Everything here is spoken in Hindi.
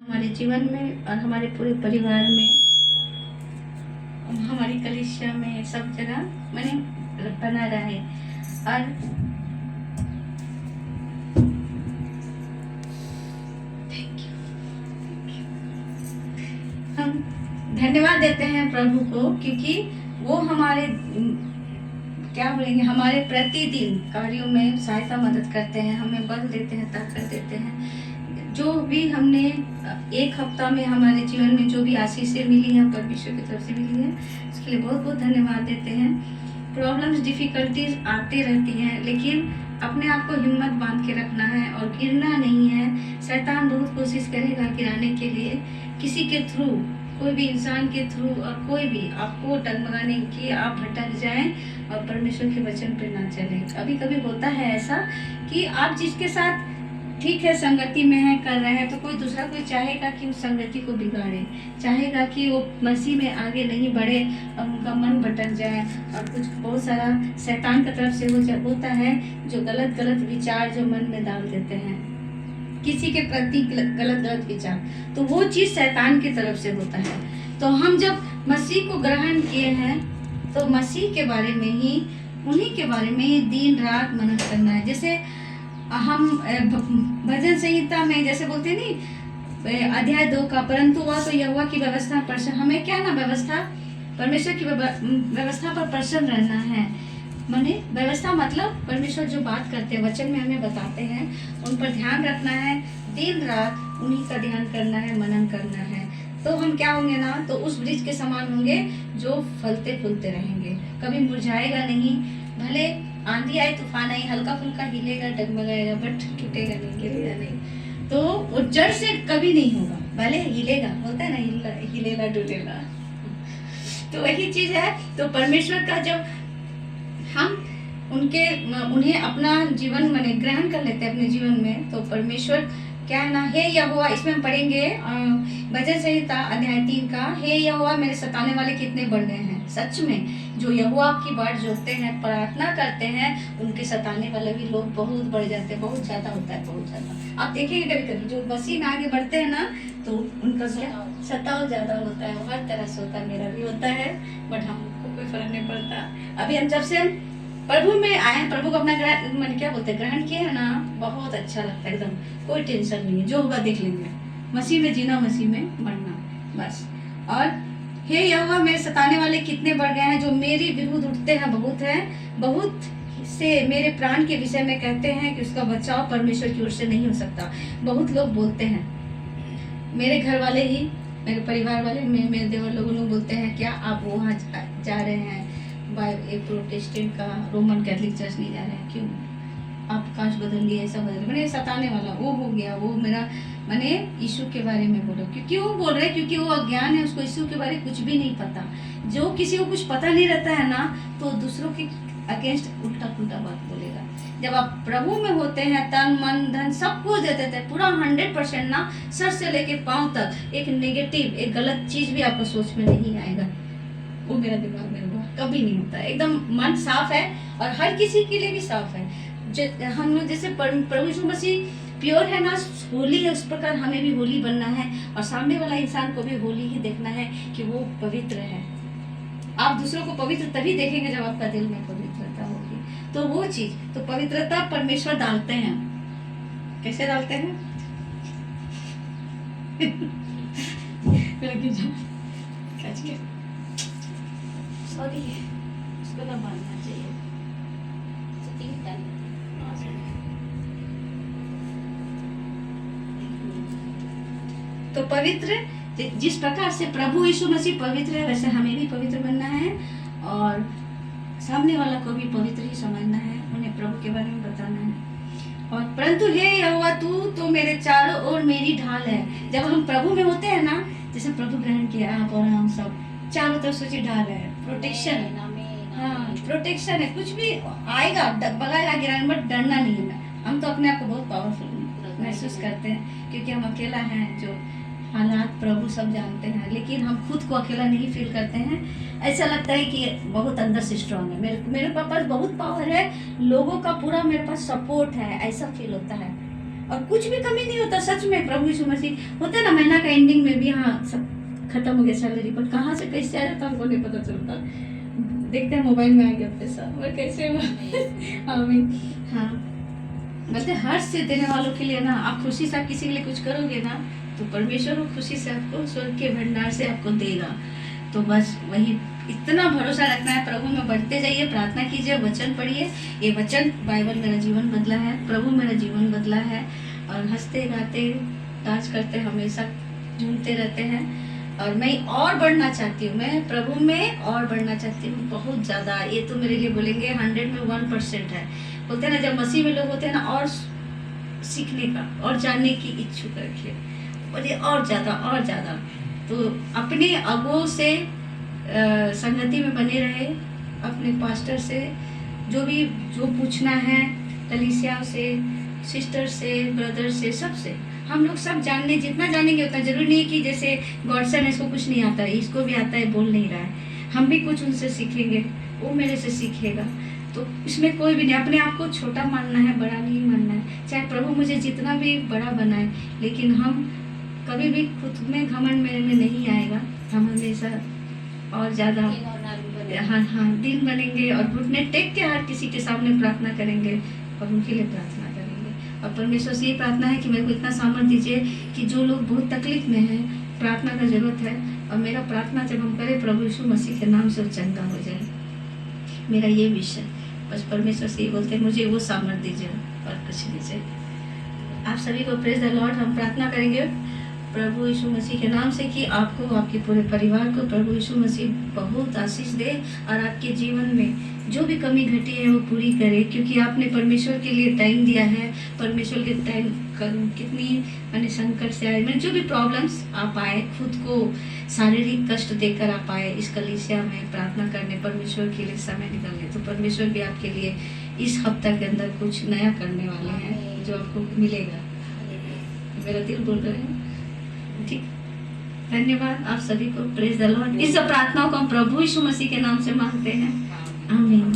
हमारे जीवन में और हमारे पूरे परिवार में, हमारी कलीसिया में, सब जगह मैंने बना रहे। और थैंक यू, हम धन्यवाद देते हैं प्रभु को, क्योंकि वो हमारे क्या बोलेंगे, हमारे प्रतिदिन कार्यों में सहायता मदद करते हैं, हमें बल देते हैं, ताकत देते हैं। जो भी हमने एक हफ्ता में हमारे जीवन में जो भी आशीषें मिली हैं परमेश्वर की तरफ से मिली है, उसके लिए बहुत बहुत धन्यवाद देते हैं। प्रॉब्लम्स, डिफिकल्टीज आते रहती हैं, लेकिन अपने आप को हिम्मत बांध के रखना है और गिरना नहीं है। शैतान बहुत कोशिश करेगा गिराने के लिए, किसी के थ्रू, कोई भी इंसान के थ्रू, और कोई भी आपको डगमगाने की आप भटक जाएं और परमेश्वर के वचन पे ना चले। कभी कभी होता है ऐसा कि आप जिसके साथ ठीक है संगति में है, कर रहे हैं, तो कोई दूसरा कोई चाहेगा कि उस संगति को बिगाड़े, चाहेगा कि वो मसीह में आगे नहीं बढ़े और उनका मन भटक जाए। और कुछ बहुत सारा शैतान की तरफ से होता है, जो गलत गलत विचार जो मन में डाल देते हैं, किसी के प्रति गलत गलत विचार, तो वो चीज शैतान की तरफ से होता है। तो हम जब मसीह को ग्रहण किए हैं, तो मसीह के बारे में ही, उन्हीं के बारे में ही दिन रात मनन करना है। जैसे हम भजन संहिता में जैसे बोलते नहीं, अध्याय 2 का, परंतु वह तो यहोवा की व्यवस्था पर, हमें क्या ना व्यवस्था, परमेश्वर की व्यवस्था पर प्रसन्न रहना है। माने व्यवस्था मतलब परमेश्वर जो बात करते हैं, वचन में हमें बताते हैं, उन पर ध्यान रखना है, दिन रात उन्हीं का ध्यान करना है, मनन करना है। तो हम क्या होंगे ना, तो उस वृक्ष के समान होंगे जो फलते फूलते रहेंगे, कभी मुरझाएगा नहीं। भले आंधी आए, तूफान आए, हल्का फुल्का हिलेगा, डगमगाएगा, बट टूटेगा नहीं, गिरेगा नहीं। तो वो जड़ से कभी नहीं होगा, भले हिलेगा, होता है ना, हिलेगा डुलेगा। तो वही चीज है। तो परमेश्वर का जब हम उन्हें अपना जीवन में ग्रहण कर लेते हैं अपने जीवन में, तो परमेश्वर क्या है ना, हे यहोवा, इसमें हम पढ़ेंगे भजन संहिता अध्याय 3 का, हे यहोवा मेरे सताने वाले कितने बढ़ गए हैं। सच में जो यहोवा की बाट जोतते हैं, प्रार्थना करते हैं, उनके सताने वाले भी लोग बहुत बढ़ जाते हैं, बहुत ज्यादा होता है, बहुत ज्यादा। आप देखेंगे कभी कभी जो मसीह में आगे बढ़ते हैं ना, तो उनका सताव ज्यादा होता है, हर तरह से होता है, मेरा भी होता है, बट हमको कोई फर्क नहीं पड़ता। अभी हम जब से हम प्रभु में आए, प्रभु को अपना मन क्या बोलते हैं, ग्रहण किए है ना, बहुत अच्छा लगता है, एकदम कोई टेंशन नहीं है, जो होगा देख लेंगे। मसीह में जीना, मसीह में मरना, बस। और हे यहोवा मेरे सताने वाले कितने बढ़ गए हैं, जो मेरी विरुद्ध उठते हैं बहुत है, बहुत से मेरे प्राण के विषय में कहते हैं कि उसका बचाव परमेश्वर की ओर से नहीं हो सकता। बहुत लोग बोलते हैं, मेरे घर वाले ही, मेरे परिवार वाले, मेरे देवर लोग बोलते हैं, क्या आप वहाँ जा रहे हैं, एक प्रोटेस्टेंट का रोमन कैथोलिक चर्च नहीं जा रहे हैं, क्यों आप काश बदल लिए, ऐसा बदल, मैंने सताने वाला वो हो गया, वो मेरा, मैंने यीशु के बारे में बोलो, क्योंकि वो बोल रहे, क्योंकि वो अज्ञान है, उसको यीशु के बारे में कुछ भी नहीं पता। जो किसी को कुछ पता नहीं रहता है ना, तो दूसरों के अगेंस्ट उल्टा पुल्टा बात बोलेगा। जब आप प्रभु में होते हैं, तन मन धन सब कुछ दे देते हैं, पूरा 100% ना, सर से लेके पांव तक, एक नेगेटिव, एक गलत चीज भी आपको सोच में नहीं आएगा। वो मेरा दिमाग में कभी नहीं होता, एकदम मन साफ है, और हर किसी के लिए भी साफ है। हम लोग जैसे प्रभु यीशु मसीह प्योर है ना, होली है, उस प्रकार हमें भी होली बनना है, और सामने वाला इंसान को भी होली ही देखना है कि वो पवित्र है। आप दूसरों को पवित्र तभी देखेंगे जब आपका दिल में पवित्रता होगी। तो वो चीज, तो पवित्रता परमेश्वर डालते हैं। कैसे डालते हैं? सॉरी, उसको ना बांधना चाहिए। तो पवित्र, जिस प्रकार से प्रभु यीशु मसीह पवित्र है, वैसे हमें भी पवित्र बनना है, और सामने वाला को भी पवित्र ही समझना है, उन्हें प्रभु के बारे में बताना है। और परंतु हे यहोवा, तू तो मेरे चारों ओर मेरी ढाल है। जब हम प्रभु में होते हैं ना, जैसे प्रभु ग्रहण किया, आप और हम सब चारों तरफ सोचिए ढाल है, प्रोटेक्शन है, हाँ प्रोटेक्शन है, कुछ भी आएगा, बगाएगा, गिराएगा, बट डरना नहीं है। हम तो अपने आप को बहुत पावरफुल महसूस करते हैं, क्योंकि हम अकेला हैं, जो हालात प्रभु सब जानते हैं, लेकिन हम खुद को अकेला नहीं फील करते हैं। ऐसा लगता है कि बहुत अंदर से स्ट्रांग है, मेरे पास बहुत पावर है, लोगों का पूरा मेरे पास सपोर्ट है, ऐसा फील होता है। और कुछ भी कमी नहीं होता सच में। प्रभु यीशु मसीह होता है ना, महीना का एंडिंग में भी हाँ सब खत्म हो गया सैलरी, पर कहाँ से कैसे आ जाता हमको नहीं पता चलता। देखते हैं मोबाइल में आ गया पैसा, वो कैसे आमीन। हाँ मतलब हर्ष से देने वालों के लिए ना, आप खुशी से आप किसी के लिए कुछ करोगे ना तो परमेश्वर वो खुशी से आपको स्वर्ग के भंडार से आपको देगा। तो बस वही इतना भरोसा रखना है, प्रभु में बढ़ते जाइए, प्रार्थना कीजिए, वचन पढ़िए। ये वचन बाइबल मेरा जीवन बदला है, प्रभु मेरा जीवन बदला है। और हंसते गाते डांस करते हमेशा झूमते रहते हैं। और मैं और बढ़ना चाहती हूँ, मैं प्रभु में और बढ़ना चाहती हूँ बहुत ज़्यादा। ये तो मेरे लिए बोलेंगे 100 में 1% है। बोलते हैं ना जब मसीह में लोग होते हैं ना, और सीखने का और जानने की इच्छुक रखे, बोलिए और ज़्यादा। तो अपने अगुओं से संगति में बने रहे, अपने पास्टर से जो पूछना है, कलीसिया से, सिस्टर से, ब्रदर से, सबसे हम लोग सब जानने, जितना जानेंगे उतना। जरूरी नहीं कि जैसे गॉडसन है इसको कुछ नहीं आता है, इसको भी आता है, बोल नहीं रहा है, हम भी कुछ उनसे सीखेंगे, वो मेरे से सीखेगा। तो इसमें कोई भी नहीं अपने आप को छोटा मानना है, बड़ा नहीं मानना है। चाहे प्रभु मुझे जितना भी बड़ा बनाए, लेकिन हम कभी भी खुद में घमंड मेरे में नहीं आएगा। हम हमेशा और ज़्यादा हाँ दिन बनेंगे और घुटने टेक के हर किसी के सामने प्रार्थना करेंगे और उनके लिए प्रार्थना करेंगे। और परमेश्वर से ये प्रार्थना है कि मेरे को इतना सामर्थ दीजिए कि जो लोग बहुत तकलीफ में हैं, प्रार्थना का जरूरत है, और मेरा प्रार्थना जब हम करें प्रभु यीशु मसीह के नाम से वो चंगा हो जाए। मेरा ये विषय बस परमेश्वर से ये बोलते हैं, मुझे वो सामर्थ दीजिए और कुछ नहीं चाहिए। आप सभी को प्रेज द लॉर्ड। हम प्रार्थना करेंगे प्रभु यीशु मसीह के नाम से कि आपको, आपके पूरे परिवार को प्रभु यीशु मसीह बहुत आशीष दे और आपके जीवन में जो भी कमी घटी है वो पूरी करे, क्योंकि आपने परमेश्वर के लिए टाइम दिया है। परमेश्वर के टाइम कितनी मैंने संकट से आए, मैंने जो भी प्रॉब्लम्स आप आए, खुद को शारीरिक कष्ट देकर आप आए इस कलीसिया में प्रार्थना करने, परमेश्वर के लिए समय निकालने, तो परमेश्वर भी आपके लिए इस हफ्ता के अंदर कुछ नया करने वाले हैं जो आपको मिलेगा। मेरा दिल बोल रहे हैं। ठीक, धन्यवाद आप सभी को। Praise the Lord. इस प्रार्थनाओं को हम प्रभु यीशु मसीह के नाम से मांगते हैं, आमीन।